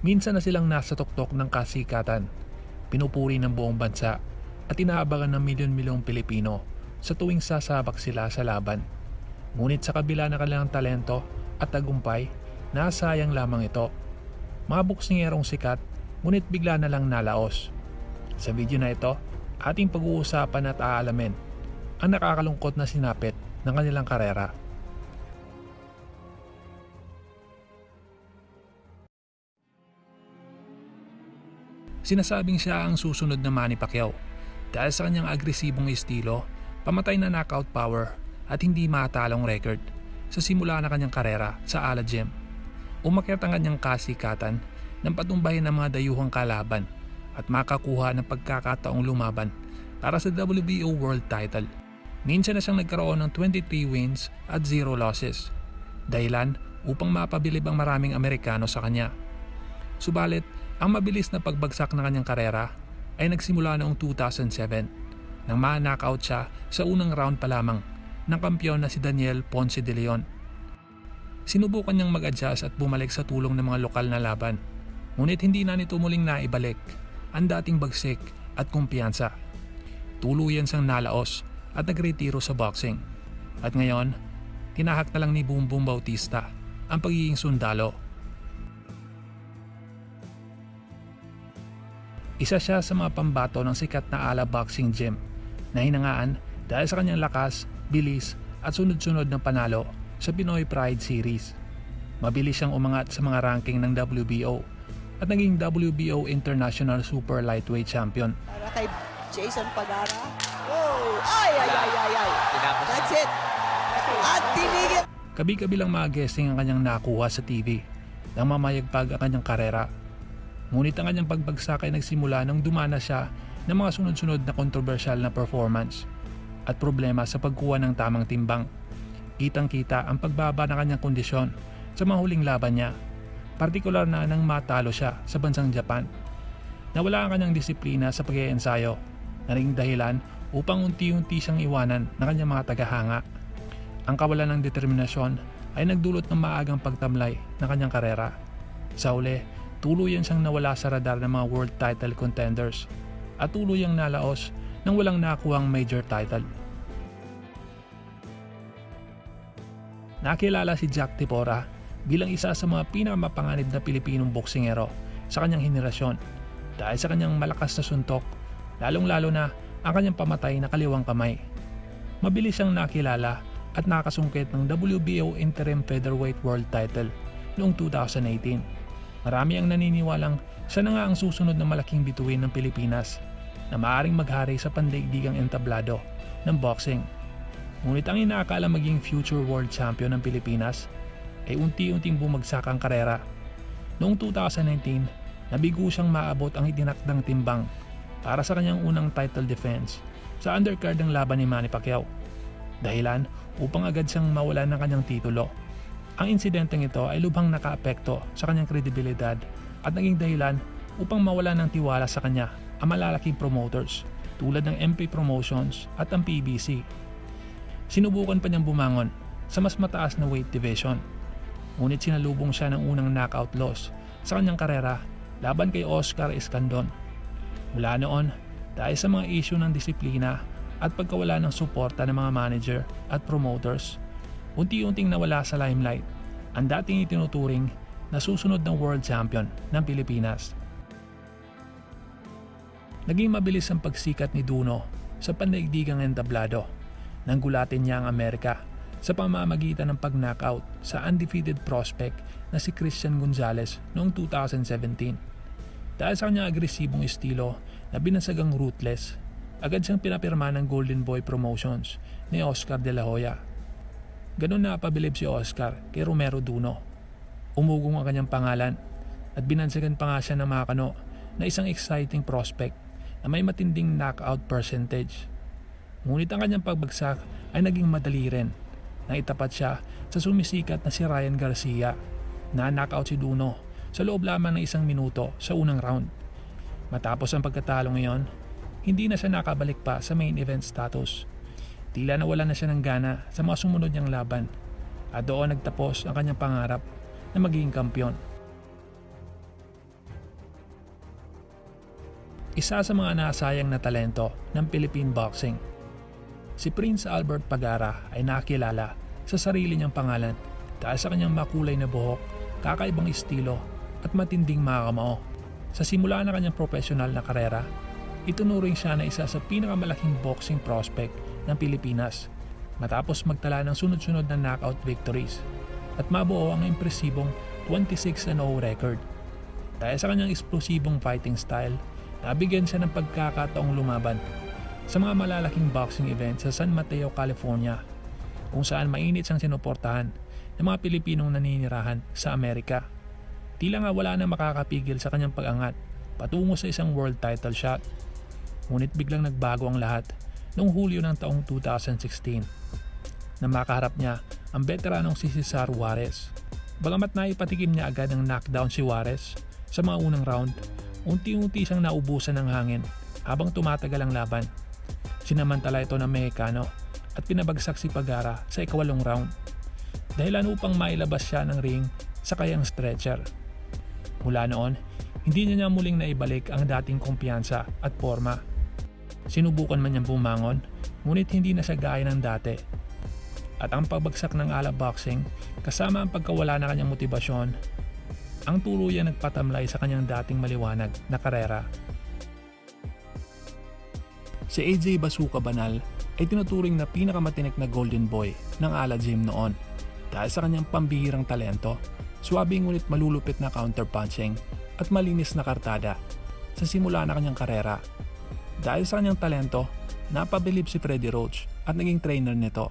Minsan na silang nasa tuktok ng kasikatan, pinupuri ng buong bansa at inaabangan ng milyon-milyong Pilipino sa tuwing sasabak sila sa laban. Ngunit sa kabila ng kanilang talento at tagumpay, nasayang lamang ito. Mga boksingerong sikat, ngunit bigla na lang nalaos. Sa video na ito, ating pag-uusapan at aalamin ang nakakalungkot na sinapit ng kanilang karera. Sinasabing siya ang susunod na Manny Pacquiao dahil sa kanyang agresibong estilo, pamatay na knockout power at hindi matalong record sa simula na kanyang karera sa Ala Gym. Umakyat ang kanyang kasikatan ng patumbahin ng mga dayuhang kalaban at makakuha ng pagkakataong lumaban para sa WBO World Title. Minsan na siyang nagkaroon ng 23 wins at 0 losses, dahilan upang mapabilib ang maraming Amerikano sa kanya. Subalit, ang mabilis na pagbagsak ng kanyang karera ay nagsimula noong 2007 nang ma-knockout siya sa unang round pa lamang ng kampiyon na si Daniel Ponce de Leon. Sinubukan niyang mag-adjust at bumalik sa tulong ng mga lokal na laban, ngunit hindi na nito muling naibalik ang dating bagsik at kumpiyansa. Tuluyan siyang nalaos at nagretiro sa boxing. At ngayon, tinahak na lang ni Boom Boom Bautista ang pagiging sundalo. Isa siya sa mga pambato ng sikat na Ala Boxing Gym na hinangaan dahil sa kanyang lakas, bilis at sunod-sunod ng panalo sa Pinoy Pride Series. Mabilis siyang umangat sa mga ranking ng WBO at naging WBO International Super Lightweight Champion. Para kay Jason Pagara. Oh! Ay! That's it! At tinigil! Kabi-kabilang mga guesting ang kanyang nakuha sa TV nang mamayagpag ang kanyang karera. Ngunit ang kanyang pagbagsak ay nagsimula nang dumana siya ng mga sunod-sunod na kontrobersyal na performance at problema sa pagkuha ng tamang timbang. Kitang-kita ang pagbaba ng kanyang kondisyon sa mga huling laban niya, partikular na nang matalo siya sa bansang Japan. Nawala ang kanyang disiplina sa pag-iensayo, na naging dahilan upang unti-unti siyang iwanan ng kanyang mga tagahanga. Ang kawalan ng determinasyon ay nagdulot ng maagang pagtamlay ng kanyang karera. Sa uli, tuluyan siyang nawala sa radar ng mga world title contenders at tuluyang nalaos nang walang nakuhang major title. Nakilala si Jack Tipora bilang isa sa mga pinakamapanganib na Pilipinong boksingero sa kanyang henerasyon dahil sa kanyang malakas na suntok, lalong-lalo na ang kanyang pamatay na kaliwang kamay. Mabilis siyang nakilala at nakasungkit ng WBO Interim Featherweight World Title noong 2018. Marami ang naniniwalang siya na nga ang susunod na malaking bituin ng Pilipinas na maaaring maghari sa pandaigdigang entablado ng boxing. Ngunit ang inaakala maging future world champion ng Pilipinas ay unti-unting bumagsak ang karera. Noong 2019, nabigo siyang maabot ang itinakdang timbang para sa kanyang unang title defense sa undercard ng laban ni Manny Pacquiao. Dahilan upang agad siyang mawalan ng kanyang titulo. Ang insidenteng ito ay lubhang nakaapekto sa kanyang kredibilidad at naging dahilan upang mawalan ng tiwala sa kanya ang malalaking promoters tulad ng MP Promotions at ang PBC. Sinubukan pa niyang bumangon sa mas mataas na weight division, ngunit sinalubong siya ng unang knockout loss sa kanyang karera laban kay Oscar Escandon. Mula noon, dahil sa mga issue ng disiplina at pagkawala ng suporta ng mga manager at promoters, unti-unting nawala sa limelight ang dating itinuturing na susunod ng world champion ng Pilipinas. Naging mabilis ang pagsikat ni Duno sa pandaigdigang entablado nang gulatin niya ang Amerika sa pamamagitan ng pag-knockout sa undefeated prospect na si Christian Gonzalez noong 2017. Dahil sa kanyang agresibong estilo na binasagang ruthless, agad siyang pinapirma ng Golden Boy Promotions ni Oscar De La Hoya. Ganun na pabilib si Oscar kay Romero Duno. Umugong ang kanyang pangalan at binansagan pa nga siya ng mga kano na isang exciting prospect na may matinding knockout percentage. Ngunit ang kanyang pagbagsak ay naging madali rin nang itapat siya sa sumisikat na si Ryan Garcia na knockout si Duno sa loob lamang ng 1 minuto sa unang round. Matapos ang pagkatalo ngayon, hindi na siya nakabalik pa sa main event status. Tila nawala na siya ng gana sa mga sumunod niyang laban at doon nagtapos ang kanyang pangarap na magiging kampiyon. Isa sa mga nasayang na talento ng Philippine boxing. Si Prince Albert Pagara ay nakilala sa sarili niyang pangalan dahil sa kanyang makulay na buhok, kakaibang estilo at matinding makakamao. Sa simula ng kanyang profesional na karera, itunuring siya na isa sa pinakamalaking boxing prospect ng Pilipinas matapos magtala ng sunod-sunod na knockout victories at mabuo ang impresibong 26-0 record. Dahil sa kanyang eksplosibong fighting style, nabigyan siya ng pagkakataong lumaban sa mga malalaking boxing events sa San Mateo, California, kung saan mainit siyang sinuportahan ng mga Pilipinong naninirahan sa Amerika. Tila nga wala na makakapigil sa kanyang pag-angat patungo sa isang world title shot. Ngunit biglang nagbago ang lahat noong Hulyo ng taong 2016 na makaharap niya ang veteranong si Cesar Juarez. Bagamat naipatikim niya agad ng knockdown si Juarez sa mga unang round, unti-unti siyang naubusan ng hangin habang tumatagal ang laban. Sinamantala ito ng Mexicano at pinabagsak si Pagara sa ika-8 round, dahilan upang mailabas siya ng ring sa kayang stretcher. Mula noon, hindi niya muling naibalik ang dating kumpiyansa at forma. Sinubukan man niyang bumangon, ngunit hindi na siya gaya ng dati. At ang pagbagsak ng ala boxing kasama ang pagkawala na kanyang motibasyon ang tuluyan nagpatamlay sa kanyang dating maliwanag na karera. Si AJ Bazooka Banal ay tinuturing na pinakamatinik na golden boy ng ala gym noon dahil sa kanyang pambihirang talento, swabing ngunit malulupit na counterpunching at malinis na kartada sa simula na kanyang karera. Dahil sa kanyang talento, napabilib si Freddie Roach at naging trainer nito.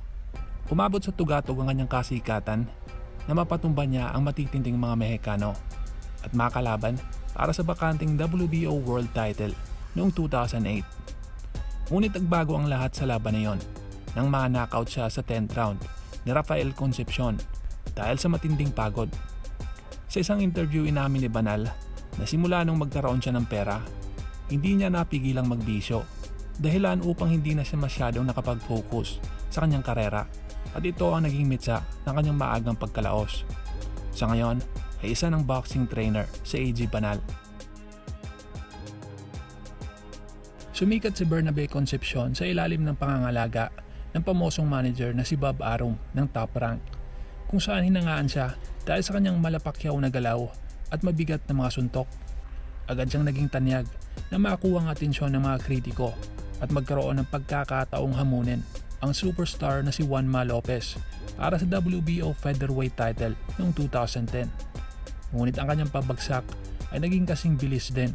Umabot sa tugatog ang kanyang kasikatan na mapatumba niya ang matitinding mga Mexicano at makalaban para sa bakanting WBO World Title noong 2008. Ngunit nagbago ang lahat sa laban na yon nang ma-knockout siya sa 10th round ni Rafael Concepcion dahil sa matinding pagod. Sa isang interview, inamin ni Banal na simula nung magkaroon siya ng pera, hindi niya napigilang magbisyo, dahilan upang hindi na siya masyadong nakapag-focus sa kanyang karera. At ito ang naging mitsa ng kanyang maagang pagkalaos. Sa ngayon ay isa ng boxing trainer si AJ Banal. Sumikat si Bernabe Concepcion sa ilalim ng pangangalaga ng pamosong manager na si Bob Arum ng Top Rank, kung saan hinangaan siya dahil sa kanyang malapakyaw na galaw at mabigat na mga suntok. Agad siyang naging tanyag na makuha ang atensyon ng mga kritiko at magkaroon ng pagkakataong hamunin ang superstar na si Juanma Lopez para sa WBO featherweight title noong 2010. Ngunit ang kanyang pabagsak ay naging kasing bilis din.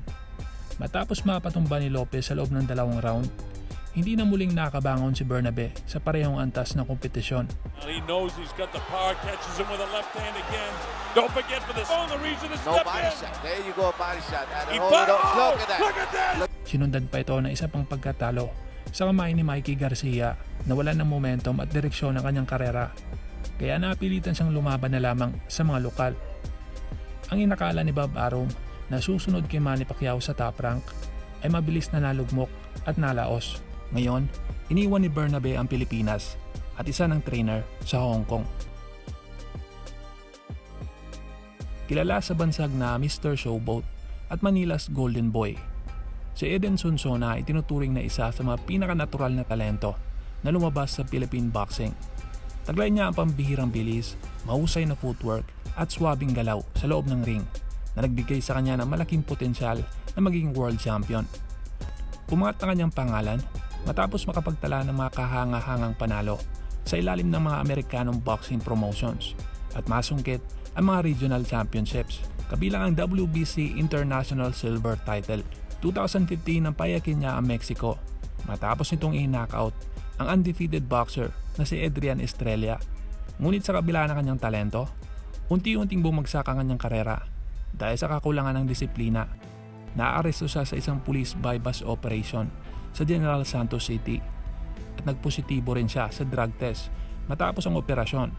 Matapos mapatumba ni Lopez sa loob ng 2 round, hindi na muling nakabangon si Bernabe sa parehong antas ng kompetisyon. He knows he's got the power, catches him with a left hand again. Don't forget for this. Oh, the reason is no left body hand. shot. There you go, body shot. And He hold it up. oh, Look at that. look at that. Sinundan pa ito ng isa pang pagkatalo sa kamay ni Mikey Garcia na wala ng momentum at direksyon ng kanyang karera, kaya napilitan siyang lumaban na lamang sa mga lokal. Ang inakala ni Bob Arum na susunod kay Manny Pacquiao sa Top Rank ay mabilis na nalugmok at nalaos. Ngayon, iniwan ni Bernabe ang Pilipinas at isa ng trainer sa Hong Kong. Kilala sa bansag na Mr. Showboat at Manila's Golden Boy, si Eden Sonsona ay tinuturing na isa sa mga pinakanatural na talento na lumabas sa Philippine boxing. Taglay niya ang pambihirang bilis, mahusay na footwork at swabing galaw sa loob ng ring na nagbigay sa kanya ng malaking potensyal na maging world champion. Umangat ang kanyang pangalan matapos makapagtala ng mga kahanga-hangang panalo sa ilalim ng mga Amerikanong boxing promotions at masungkit ang mga regional championships, kabilang ang WBC International Silver Title. 2015 nang payakin niya ang Mexico matapos nitong i-knockout ang undefeated boxer na si Adrian Estrella. Ngunit sa kabila ng kanyang talento, unti-unting bumagsak ang kanyang karera dahil sa kakulangan ng disiplina. Naaresto siya sa isang police bypass operation sa General Santos City at nagpositibo rin siya sa drug test matapos ang operasyon.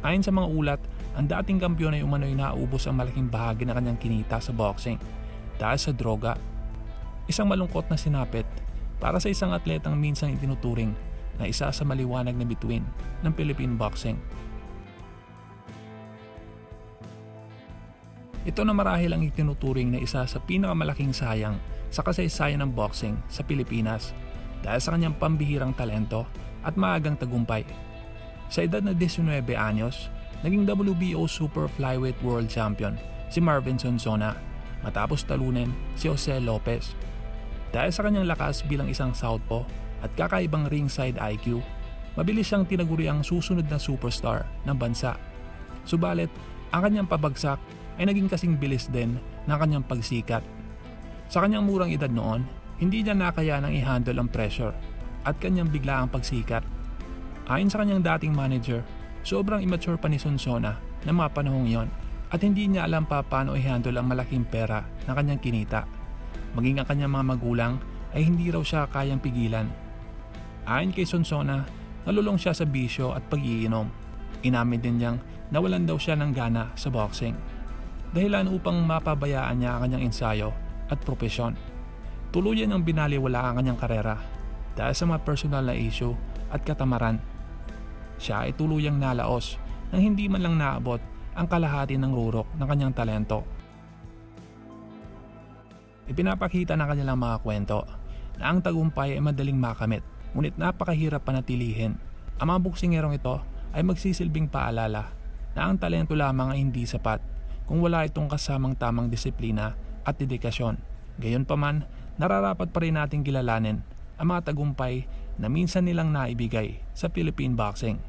Ayon sa mga ulat, ang dating kampiyon ay umano'y naubos ang malaking bahagi ng kanyang kinita sa boxing dahil sa droga. Isang malungkot na sinapit para sa isang atletang minsang itinuturing na isa sa maliwanag na bituin ng Philippine boxing. Ito na marahil ang itinuturing na isa sa pinakamalaking sayang sa kasaysayan ng boxing sa Pilipinas dahil sa kanyang pambihirang talento at maagang tagumpay. Sa edad na 19 anyos, naging WBO Super Flyweight World Champion si Marvin Sonsona matapos talunin si Jose Lopez. Dahil sa kanyang lakas bilang isang southpaw at kakaibang ringside IQ, mabilis siyang tinaguri ang susunod na superstar ng bansa. Subalit, ang kanyang pabagsak ay naging kasing bilis din ng kanyang pagsikat. Sa kanyang murang edad noon, hindi niya nakayanang i-handle ang pressure at kanyang biglaang pagsikat. Ayon sa kanyang dating manager, sobrang immature pa ni Sonsona ng mga panahong iyon at hindi niya alam pa paano i-handle ang malaking pera na kanyang kinita. Maging ang kanyang mga magulang ay hindi raw siya kayang pigilan. Ayon kay Sonsona, nalulong siya sa bisyo at pag-iinom. Inamin din niyang nawalan daw siya ng gana sa boxing. Dahilan upang mapabayaan niya ang kanyang ensayo at propesyon. Tuluyan ang binaliwala ang kanyang karera dahil sa mga personal na issue at katamaran. Siya ay tuluyang nalaos nang hindi man lang naabot ang kalahati ng rurok ng kanyang talento. Ipinapakita ng kanilang mga kwento na ang tagumpay ay madaling makamit, ngunit napakahirap panatilihin. Ang mga boksingerong ito ay magsisilbing paalala na ang talento lamang ay hindi sapat kung wala itong kasamang tamang disiplina at dedikasyon. Gayunpaman, nararapat pa rin nating kilalanin ang mga tagumpay na minsan nilang naibigay sa Philippine boxing.